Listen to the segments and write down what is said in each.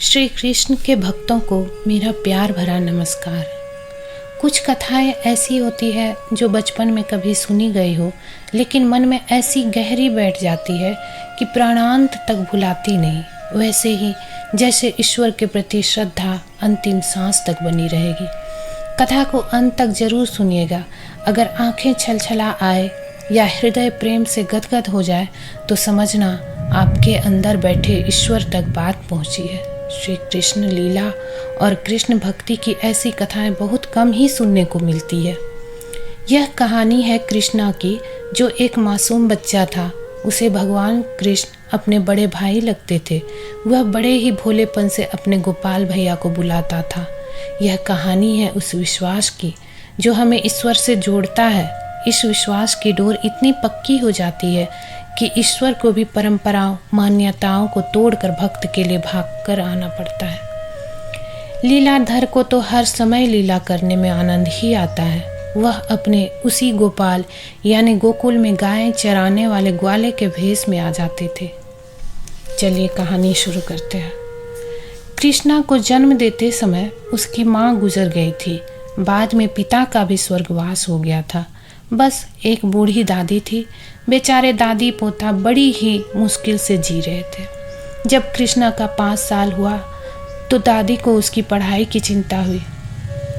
श्री कृष्ण के भक्तों को मेरा प्यार भरा नमस्कार। कुछ कथाएं ऐसी होती है जो बचपन में कभी सुनी गई हो, लेकिन मन में ऐसी गहरी बैठ जाती है कि प्राणांत तक भुलाती नहीं। वैसे ही जैसे ईश्वर के प्रति श्रद्धा अंतिम सांस तक बनी रहेगी। कथा को अंत तक जरूर सुनिएगा। अगर आंखें छलछला आए या हृदय प्रेम से गदगद हो जाए तो समझना आपके अंदर बैठे ईश्वर तक बात पहुंची है। श्री कृष्ण लीला और कृष्ण भक्ति की ऐसी कथाएं बहुत कम ही सुनने को मिलती है। यह कहानी है कृष्णा की, जो एक मासूम बच्चा था। उसे भगवान कृष्ण अपने बड़े भाई लगते थे। वह बड़े ही भोलेपन से अपने गोपाल भैया को बुलाता था। यह कहानी है उस विश्वास की जो हमें ईश्वर से जोड़ता है। इस विश्वास की डोर इतनी पक्की हो जाती है कि ईश्वर को भी परंपराओं मान्यताओं को तोड़कर भक्त के लिए भागकर आना पड़ता है। लीलाधर को तो हर समय लीला करने में आनंद ही आता है। वह अपने उसी गोपाल यानी गोकुल में गायें चराने वाले ग्वाले के भेष में आ जाते थे। चलिए कहानी शुरू करते हैं। कृष्णा को जन्म देते समय उसकी माँ गुजर गई थी। बाद में पिता का भी स्वर्गवास हो गया था। बस एक बूढ़ी दादी थी। बेचारे दादी पोता बड़ी ही मुश्किल से जी रहे थे। जब कृष्णा का 5 साल हुआ तो दादी को उसकी पढ़ाई की चिंता हुई।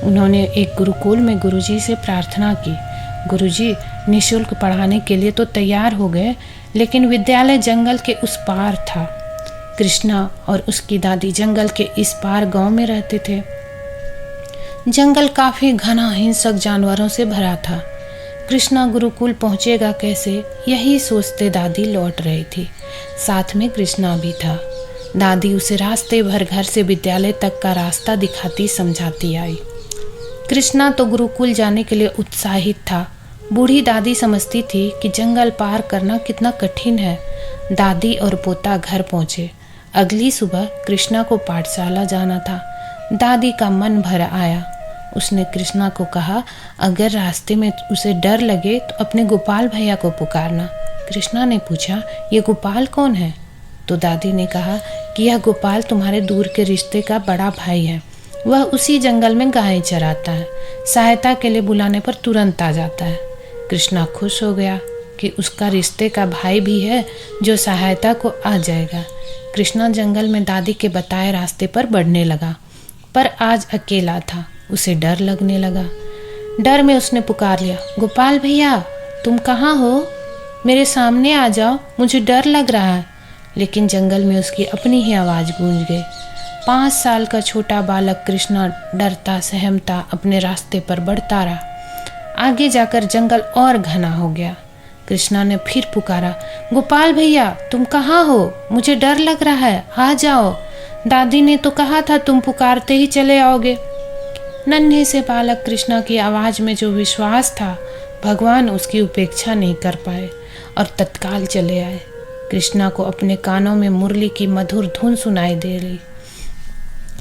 उन्होंने एक गुरुकुल में गुरुजी से प्रार्थना की। गुरुजी निःशुल्क पढ़ाने के लिए तो तैयार हो गए, लेकिन विद्यालय जंगल के उस पार था। कृष्णा और उसकी दादी जंगल के इस पार गांव में रहते थे। जंगल काफी घना हिंसक जानवरों से भरा था। कृष्णा गुरुकुल पहुंचेगा कैसे, यही सोचते दादी लौट रही थी। साथ में कृष्णा भी था। दादी उसे रास्ते भर घर से विद्यालय तक का रास्ता दिखाती समझाती आई। कृष्णा तो गुरुकुल जाने के लिए उत्साहित था। बूढ़ी दादी समझती थी कि जंगल पार करना कितना कठिन है। दादी और पोता घर पहुंचे। अगली सुबह कृष्णा को पाठशाला जाना था। दादी का मन भर आया। उसने कृष्णा को कहा, अगर रास्ते में उसे डर लगे तो अपने गोपाल भैया को पुकारना। कृष्णा ने पूछा, ये गोपाल कौन है? तो दादी ने कहा कि यह गोपाल तुम्हारे दूर के रिश्ते का बड़ा भाई है। वह उसी जंगल में गायें चराता है। सहायता के लिए बुलाने पर तुरंत आ जाता है। कृष्णा खुश हो गया कि उसका रिश्ते का भाई भी है जो सहायता को आ जाएगा। कृष्णा जंगल में दादी के बताए रास्ते पर बढ़ने लगा, पर आज अकेला था। उसे डर लगने लगा। डर में उसने पुकार लिया, गोपाल भैया तुम कहाँ हो? मेरे सामने आ जाओ, मुझे डर लग रहा है। लेकिन जंगल में उसकी अपनी ही आवाज़ गूंज गई। 5 साल का छोटा बालक कृष्णा डरता सहमता अपने रास्ते पर बढ़ता रहा। आगे जाकर जंगल और घना हो गया। कृष्णा ने फिर पुकारा, गोपाल भैया तुम कहाँ हो? मुझे डर लग रहा है, आ जाओ। दादी ने तो कहा था तुम पुकारते ही चले आओगे। नन्हे से बालक कृष्णा की आवाज़ में जो विश्वास था, भगवान उसकी उपेक्षा नहीं कर पाए और तत्काल चले आए। कृष्णा को अपने कानों में मुरली की मधुर धुन सुनाई दे रही।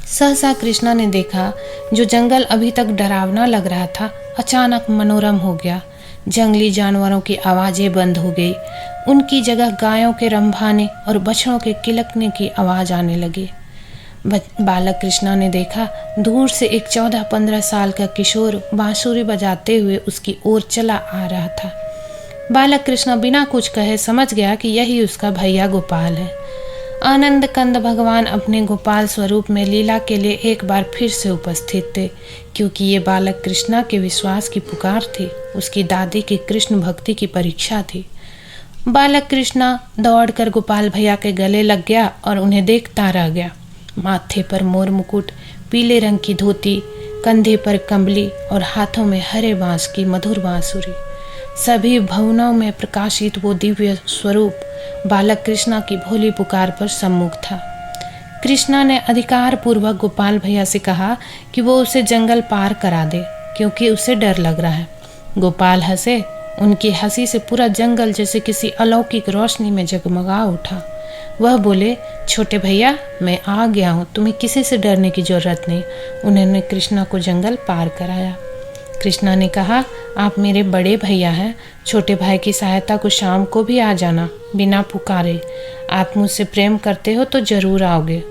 सहसा कृष्णा ने देखा जो जंगल अभी तक डरावना लग रहा था, अचानक मनोरम हो गया। जंगली जानवरों की आवाज़ें बंद हो गई। उनकी जगह गायों के रंभाने और बछड़ों के किलकने की आवाज़ आने लगी। बालक कृष्णा ने देखा दूर से एक 14-15 साल का किशोर बांसुरी बजाते हुए उसकी ओर चला आ रहा था। बालक कृष्णा बिना कुछ कहे समझ गया कि यही उसका भैया गोपाल है। आनंद कंद भगवान अपने गोपाल स्वरूप में लीला के लिए एक बार फिर से उपस्थित थे, क्योंकि ये बालक कृष्णा के विश्वास की पुकार थी। उसकी दादी की कृष्ण भक्ति की परीक्षा थी। बालक कृष्णा दौड़कर गोपाल भैया के गले लग गया और उन्हें देखता रह गया। माथे पर मोर मुकुट, पीले रंग की धोती, कंधे पर कंबली और हाथों में हरे बांस की मधुर बांसुरी, सभी भवनों में प्रकाशित वो दिव्य स्वरूप बालक कृष्णा की भोली पुकार पर सम्मुख था। कृष्णा ने अधिकार पूर्वक गोपाल भैया से कहा कि वो उसे जंगल पार करा दे, क्योंकि उसे डर लग रहा है। गोपाल हंसे। उनकी हंसी से पूरा जंगल जैसे किसी अलौकिक रोशनी में जगमगा उठा। वह बोले, छोटे भैया मैं आ गया हूँ, तुम्हें किसी से डरने की जरूरत नहीं। उन्होंने कृष्णा को जंगल पार कराया। कृष्णा ने कहा, आप मेरे बड़े भैया हैं। छोटे भाई की सहायता को शाम को भी आ जाना बिना पुकारे। आप मुझसे प्रेम करते हो तो जरूर आओगे।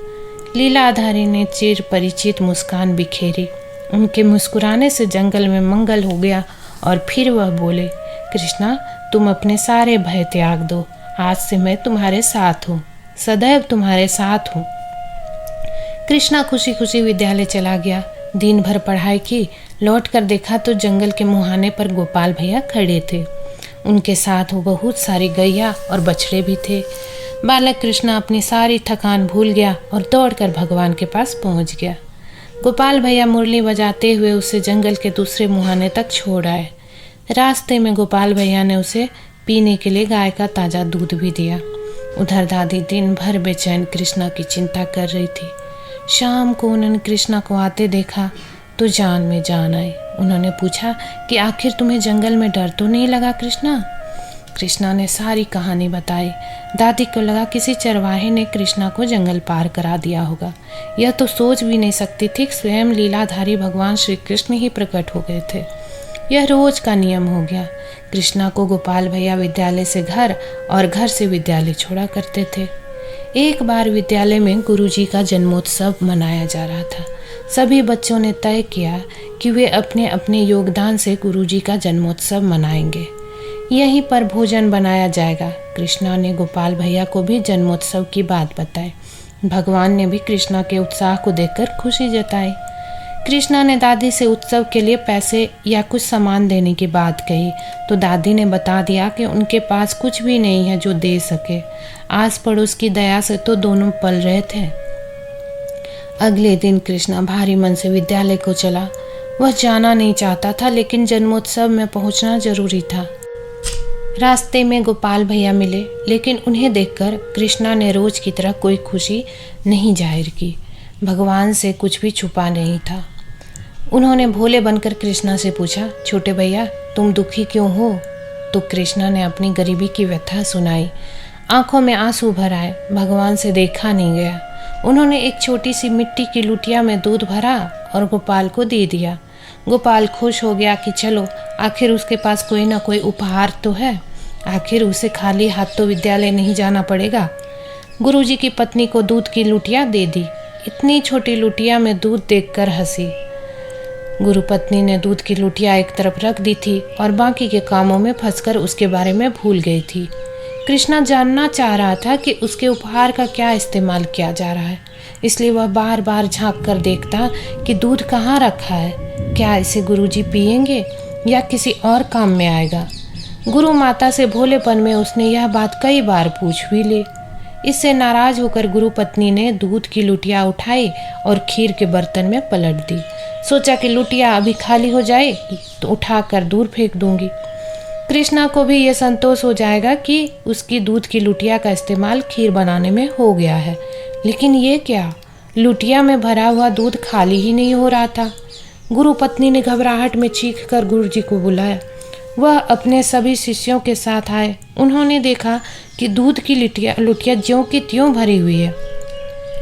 लीलाधारी ने चिर परिचित मुस्कान बिखेरी। उनके मुस्कुराने से जंगल में मंगल हो गया और फिर वह बोले, कृष्णा, तुम अपने सारे भय त्याग दो। आज से मैं तुम्हारे साथ हूँ, सदैव तुम्हारे साथ हूँ। कृष्णा खुशी खुशी विद्यालय चला गया। दिन भर पढ़ाई की, लौट कर देखा तो जंगल के मुहाने पर गोपाल भैया खड़े थे। उनके साथ वो बहुत सारी गैया और बछड़े भी थे। बालक कृष्णा अपनी सारी थकान भूल गया और दौड़कर भगवान के पास पहुंच गया। गोपाल भैया मुरली बजाते हुए उसे जंगल के दूसरे मुहाने तक छोड़ आए। रास्ते में गोपाल भैया ने उसे पीने के लिए गाय का ताज़ा दूध भी दिया। उधर दादी दिन भर बेचैन कृष्णा की चिंता कर रही थी। शाम को उन्होंने कृष्णा को आते देखा तो जान में जान आई। उन्होंने पूछा कि आखिर तुम्हें जंगल में डर तो नहीं लगा कृष्णा? कृष्णा ने सारी कहानी बताई। दादी को लगा किसी चरवाहे ने कृष्णा को जंगल पार करा दिया होगा। यह तो सोच भी नहीं सकती थी कि स्वयं लीलाधारी भगवान श्री कृष्ण ही प्रकट हो गए थे। यह रोज का नियम हो गया। कृष्णा को गोपाल भैया विद्यालय से घर और घर से विद्यालय छोड़ा करते थे। एक बार विद्यालय में गुरुजी का जन्मोत्सव मनाया जा रहा था। सभी बच्चों ने तय किया कि वे अपने अपने योगदान से गुरुजी का जन्मोत्सव मनाएंगे। यहीं पर भोजन बनाया जाएगा। कृष्णा ने गोपाल भैया को भी जन्मोत्सव की बात बताई। भगवान ने भी कृष्णा के उत्साह को देखकर खुशी जताई। कृष्णा ने दादी से उत्सव के लिए पैसे या कुछ सामान देने की बात कही तो दादी ने बता दिया कि उनके पास कुछ भी नहीं है जो दे सके। आस पड़ोस की दया से तो दोनों पल रहे थे। अगले दिन कृष्णा भारी मन से विद्यालय को चला। वह जाना नहीं चाहता था, लेकिन जन्मोत्सव में पहुंचना जरूरी था। रास्ते में गोपाल भैया मिले, लेकिन उन्हें देखकर कृष्णा ने रोज की तरह कोई खुशी नहीं जाहिर की। भगवान से कुछ भी छुपा नहीं था। उन्होंने भोले बनकर कृष्णा से पूछा, छोटे भैया तुम दुखी क्यों हो? तो कृष्णा ने अपनी गरीबी की व्यथा सुनाई। आंखों में आंसू भर आए। भगवान से देखा नहीं गया। उन्होंने एक छोटी सी मिट्टी की लुटिया में दूध भरा और गोपाल को दे दिया। गोपाल खुश हो गया कि चलो, आखिर उसके पास कोई ना कोई उपहार तो है। आखिर उसे खाली हाथ तो विद्यालय नहीं जाना पड़ेगा। गुरुजी की पत्नी को दूध की लुटिया दे दी। इतनी छोटी लुटिया में दूध देखकर हंसी। गुरु पत्नी ने दूध की लुटिया एक तरफ रख दी थी और बाकी के कामों में फंसकर उसके बारे में भूल गई थी। कृष्णा जानना चाह रहा था कि उसके उपहार का क्या इस्तेमाल किया जा रहा है, इसलिए वह बार बार झांक कर देखता कि दूध कहाँ रखा है। क्या इसे गुरुजी पिएंगे या किसी और काम में आएगा? गुरु माता से भोलेपन में उसने यह बात कई बार पूछ भी ली। इससे नाराज होकर गुरु पत्नी ने दूध की लुटिया उठाई और खीर के बर्तन में पलट दी। सोचा कि लुटिया अभी खाली हो जाए तो उठाकर दूर फेंक दूंगी। कृष्णा को भी ये संतोष हो जाएगा कि उसकी दूध की लुटिया का इस्तेमाल खीर बनाने में हो गया है। लेकिन ये क्या, लुटिया में भरा हुआ दूध खाली ही नहीं हो रहा था। गुरु पत्नी ने घबराहट में चीख कर गुरुजी को बुलाया। वह अपने सभी शिष्यों के साथ आए। उन्होंने देखा कि दूध की लुटिया ज्यों की त्यों भरी हुई है।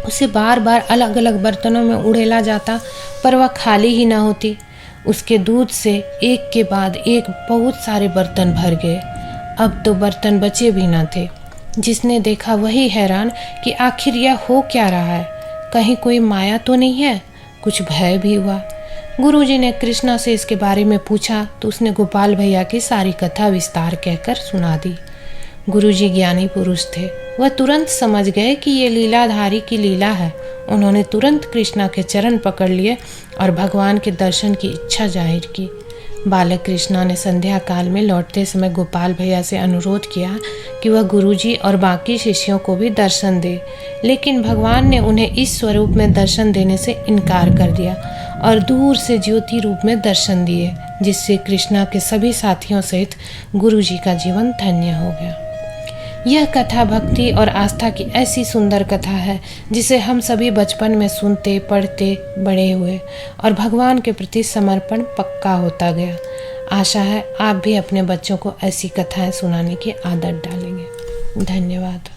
उसे बार बार अलग अलग बर्तनों में उड़ेला जाता, पर वह खाली ही ना होती। उसके दूध से एक के बाद एक बहुत सारे बर्तन भर गए। अब तो बर्तन बचे भी ना थे। जिसने देखा वही हैरान कि आखिर यह हो क्या रहा है, कहीं कोई माया तो नहीं है। कुछ भय भी हुआ। गुरुजी ने कृष्णा से इसके बारे में पूछा तो उसने गोपाल भैया की सारी कथा विस्तार कहकर सुना दी। गुरुजी ज्ञानी पुरुष थे। वह तुरंत समझ गए कि ये लीलाधारी की लीला है। उन्होंने तुरंत कृष्णा के चरण पकड़ लिए और भगवान के दर्शन की इच्छा जाहिर की। बालक कृष्णा ने संध्या काल में लौटते समय गोपाल भैया से अनुरोध किया कि वह गुरुजी और बाकी शिष्यों को भी दर्शन दे, लेकिन भगवान ने उन्हें इस स्वरूप में दर्शन देने से इनकार कर दिया और दूर से ज्योति रूप में दर्शन दिए, जिससे कृष्णा के सभी साथियों सहित गुरुजी का जीवन धन्य हो गया। यह कथा भक्ति और आस्था की ऐसी सुंदर कथा है जिसे हम सभी बचपन में सुनते पढ़ते बड़े हुए और भगवान के प्रति समर्पण पक्का होता गया। आशा है आप भी अपने बच्चों को ऐसी कथाएं सुनाने की आदत डालेंगे। धन्यवाद।